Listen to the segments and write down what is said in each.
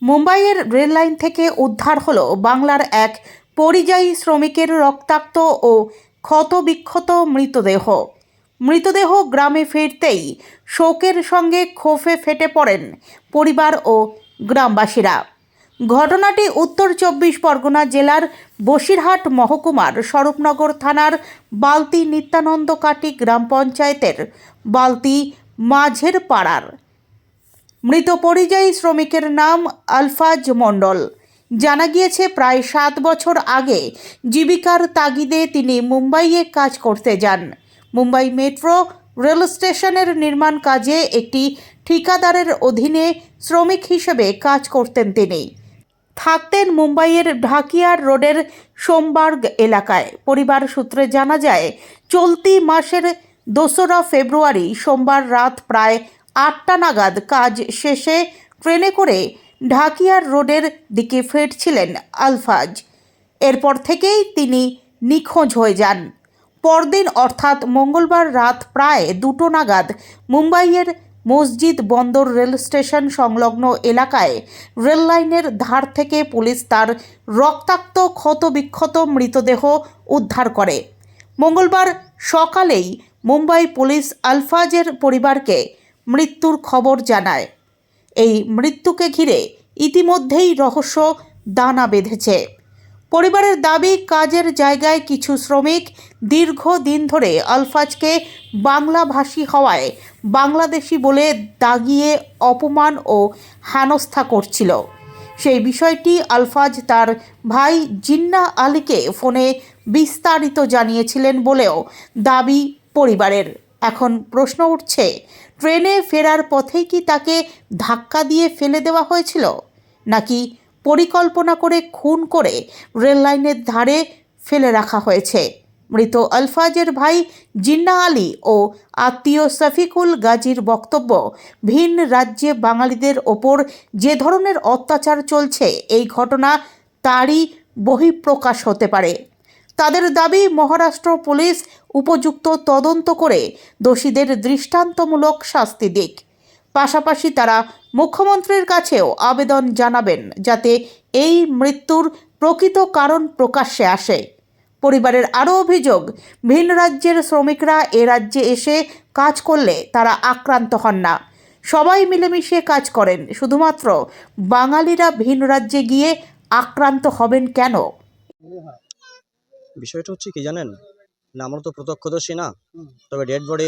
মুম্বাইয়ের রেললাইন থেকে উদ্ধার হলো বাংলার এক পরিযায়ী শ্রমিকের রক্তাক্ত ও ক্ষতবিক্ষত মৃতদেহ। মৃতদেহ গ্রামে ফিরতেই শোকের সঙ্গে ক্ষোভে ফেটে পড়েন পরিবার ও গ্রামবাসীরা। ঘটনাটি উত্তর ২৪ পরগনা জেলার বসিরহাট মহকুমার স্বরূপনগর থানার বালতি নিত্যানন্দ কাটি গ্রাম পঞ্চায়েতের বালতি মাঝের পাড়ার। মৃত পরিযায়ী শ্রমিকের নাম আলফাজ মণ্ডল। জানা গিয়েছে প্রায় ৭ বছর আগে জীবিকার তাগিদে তিনি মুম্বাইয়ে কাজ করতে যান। মুম্বাই মেট্রো রেল স্টেশনের নির্মাণ কাজে একটি ঠিকাদারের অধীনে শ্রমিক হিসেবে কাজ করতেন তিনি। থাকতেন মুম্বাইয়ের ঢাকিয়ার রোডের সোমবার্গ এলাকায়। পরিবার সূত্রে জানা যায়, চলতি মাসের ২রা ফেব্রুয়ারি সোমবার রাত প্রায় ৮টা নাগাদ কাজ শেষে ট্রেনে করে ঢাকিয়ার রোডের দিকে ফিরছিলেন আলফাজ। এরপর থেকেই তিনি নিখোঁজ হয়ে যান। পরদিন অর্থাৎ মঙ্গলবার রাত প্রায় ২টো নাগাদ মুম্বাইয়ের মসজিদ বন্দর রেল স্টেশন সংলগ্ন এলাকায় রেল লাইনের ধার থেকে পুলিশ তার রক্তাক্ত ক্ষতবিক্ষত মৃতদেহ উদ্ধার করে। মঙ্গলবার সকালেই মুম্বাই পুলিশ আলফাজের পরিবারকে মৃত্যুর খবর জানায়। এই মৃত্যুকে ঘিরে ইতিমধ্যেই রহস্য দানা বেঁধেছে। পরিবারের দাবি, কাজের জায়গায় কিছু শ্রমিক দীর্ঘদিন ধরে আলফাজকে বাংলাভাষী হওয়ায় বাংলাদেশি বলে দাগিয়ে অপমান ও হেনস্থা করছিল। সেই বিষয়টি আলফাজ তার ভাই জিন্নাহ আলীকে ফোনে বিস্তারিত জানিয়েছিলেন বলেও দাবি পরিবারের। এখন প্রশ্ন উঠছে, ট্রেনে ফেরার পথেই কি তাকে ধাক্কা দিয়ে ফেলে দেওয়া হয়েছিল, নাকি পরিকল্পনা করে খুন করে রেল লাইনের ধারে ফেলে রাখা হয়েছে? মৃত আলফাজের ভাই জিন্নাহ আলী ও আত্মীয় শফিকুল গাজীর বক্তব্য, ভিন রাজ্যে বাঙালিদের ওপর যে ধরনের অত্যাচার চলছে, এই ঘটনা তারই বহিঃপ্রকাশ হতে পারে। তাদের দাবি, মহারাষ্ট্র পুলিশ উপযুক্ত তদন্ত করে দোষীদের দৃষ্টান্তমূলক শাস্তি দিক। পাশাপাশি তারা মুখ্যমন্ত্রীর কাছেও আবেদন জানাবেন যাতে এই মৃত্যুর প্রকৃত কারণ প্রকাশ্যে আসে। পরিবারের আরও অভিযোগ, ভিন রাজ্যের শ্রমিকরা এ রাজ্যে এসে কাজ করলে তারা আক্রান্ত হন না, সবাই মিলেমিশে কাজ করেন। শুধুমাত্র বাঙালিরা ভিন রাজ্যে গিয়ে আক্রান্ত হবেন কেন? বিষয়টা হচ্ছে কি জানেন না, আমরা তো প্রত্যক্ষদর্শী না, তবে ডেড বডি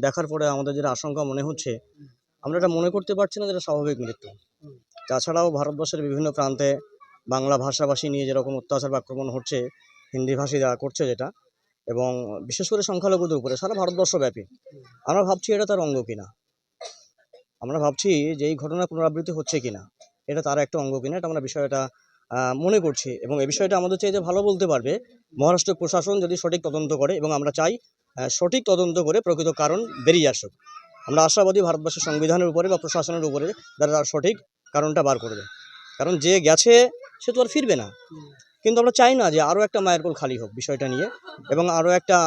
দেখার পরে আমাদের যেটা আশঙ্কা মনে হচ্ছে, আমরা এটা মনে করতে পারছি না যে এটা স্বাভাবিক মৃত্যু। তাছাড়াও ভারতবর্ষের বিভিন্ন প্রান্তে বাংলা ভাষাভাষী নিয়ে যেরকম অত্যাচার বা আক্রমণ হচ্ছে, হিন্দি ভাষীরা করছে যেটা, এবং বিশেষ করে সংখ্যালঘুদের উপরে সারা ভারতবর্ষব্যাপী, আমরা ভাবছি এটা তার অঙ্গ কিনা। আমরা ভাবছি যে এই ঘটনা পুনরাবৃত্তি হচ্ছে কিনা, এটা তার একটা অঙ্গ কিনা, এটা আমরা বিষয়টা মনে করছি। এবং এই বিষয়টা আমাদের চাইতে ভালো বলতে পারবে মহারাষ্ট্র প্রশাসন যদি সঠিক তদন্ত করে, এবং আমরা চাই সঠিক তদন্ত করে প্রকৃত কারণ বেরিয়ে আসুক। আমরা আশাবাদী ভারতবর্ষের সংবিধানের উপরে বা প্রশাসনের উপরে তারা সঠিক কারণটা বার করবে। কারণ যে গেছে সে তো আর ফিরবে না, কিন্তু আমরা চাই না যে আরও একটা মায়ের কোল খালি হোক বিষয়টা নিয়ে, এবং আরও একটা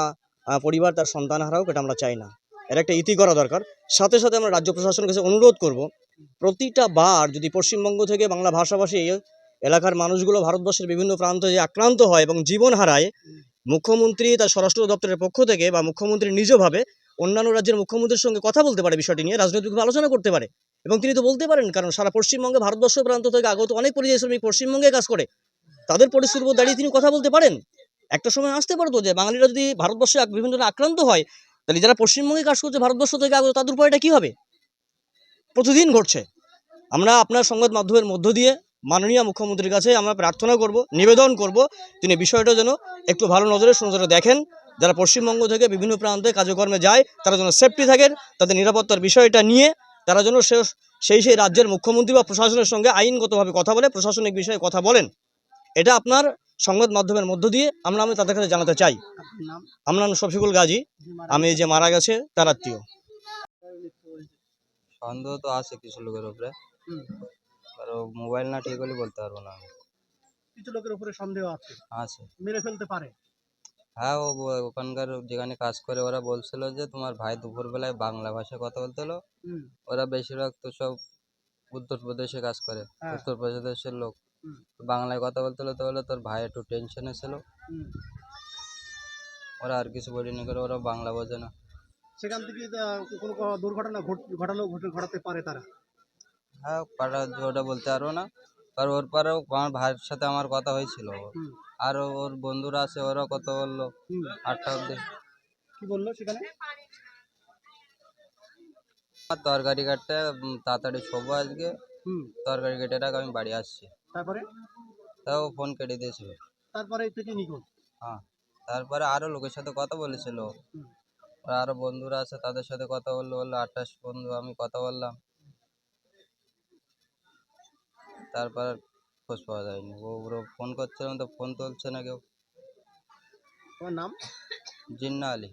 পরিবার তার সন্তান হারাওক, এটা আমরা চাই না। এর একটা ইতি করা দরকার। সাথে সাথে আমরা রাজ্য প্রশাসনের কাছে অনুরোধ করব, প্রতিটা বার যদি পশ্চিমবঙ্গ থেকে বাংলা ভাষাভাষী এলাকার মানুষগুলো ভারতবর্ষের বিভিন্ন প্রান্তে যে আক্রান্ত হয় এবং জীবন হারায়, মুখ্যমন্ত্রী তার স্বরাষ্ট্র দপ্তরের পক্ষ থেকে বা মুখ্যমন্ত্রী নিজভাবে অন্যান্য রাজ্যের মুখ্যমন্ত্রীর সঙ্গে কথা বলতে পারে, বিষয়টি নিয়ে রাজনৈতিকভাবে আলোচনা করতে পারে। এবং তিনি তো বলতে পারেন, কারণ সারা পশ্চিমবঙ্গে ভারতবর্ষ প্রান্ত থেকে আগত অনেক পরিযায়ী শ্রমিক পশ্চিমবঙ্গে কাজ করে, তাদের পরিস্থিতির উপর দাঁড়িয়ে তিনি কথা বলতে পারেন। একটা সময় আসতে পারতো যে বাঙালিরা যদি ভারতবর্ষে বিভিন্ন জনে আক্রান্ত হয়, তাহলে যারা পশ্চিমবঙ্গে কাজ করছে ভারতবর্ষ থেকে আগত তাদের উপর এটা কী হবে? প্রতিদিন ঘটছে। আমরা আপনার সংবাদ মাধ্যমের মধ্য দিয়ে মাননীয় মুখ্যমন্ত্রীর কাছে আমরা প্রার্থনা করব, নিবেদন করব, তিনি বিষয়টা যেন একটু ভালো নজরে সুনজরে দেখেন। যারা পশ্চিমবঙ্গ থেকে বিভিন্ন প্রান্তে কাজকর্মে যায় তারা যেন সেফটি থাকেন, তাদের নিরাপত্তার বিষয়টা নিয়ে তারা যেন সেই রাজ্যের মুখ্যমন্ত্রী বা প্রশাসনের সঙ্গে আইনগতভাবে কথা বলে, প্রশাসনিক বিষয়ে কথা বলেন। এটা আপনার সংবাদ মাধ্যমের মধ্য দিয়ে আমরা তাদের কাছে জানাতে চাই। আমার নাম শফিকুল গাজী, আমি যে মারা গেছে তার আত্মীয়। সন্দেহ তো আছে কিছু লোকের উপরে, আর মোবাইল না ঠিক হলে বলতে পারবো না। কিছু লোকের উপরে সন্দেহ আছে, মেরে ফেলতে পারে। হ্যাঁ, ওখানকার যেখানে কাজ করে ওরা বলছিল যে তোমার ভাই দুপুরবেলায় বাংলা ভাষায় কথা বলতে হলো। ওরা বেশিরভাগ তো সব উত্তরপ্রদেশে কাজ করে, হ্যাঁ। উত্তরপ্রদেশের লোক। হুম। বাংলায় কথা বলতে হলে তোর ভাই একটু টেনশনে ছিল, হুম। ওরা আর কিছু বলিনি করে, ওরা বাংলা বোঝে না। সেখান থেকে কোনো দুর্ঘটনা ঘটাতে পারে তারা। হ্যাঁ, পাড়া ওটা বলতে পারবো না, কারণ ওর পরেও আমার ভাইয়ের সাথে আমার কথা হয়েছিল। হুম। আর ওর বন্ধুরা আছে, ওরাও কথা বললো হুম। 8টা অব্দি। কি বললো সেখানে? আর তরকারি কাটতে তাড়াতাড়ি শোবো আজকে, হুম। তরকারি কেটে রাখ, আমি বাড়ি আসছি। তারপরে? তাও ফোন কেটে দিয়েছিল। তারপরে থেকে নিখোঁজ। হ্যাঁ, তারপরে আরো লোকের সাথে কথা বলেছিল, হুম। ওরা আরো বন্ধুরা আছে তাদের সাথে কথা বললো, বললো 8টা বন্ধু, আমি কথা বললাম। তারপর আর খোঁজ পাওয়া যায়নি। ওরা ফোন করছিলাম তো ফোন তুলছে না কেউ। তোমার নাম? জিন্না আলী।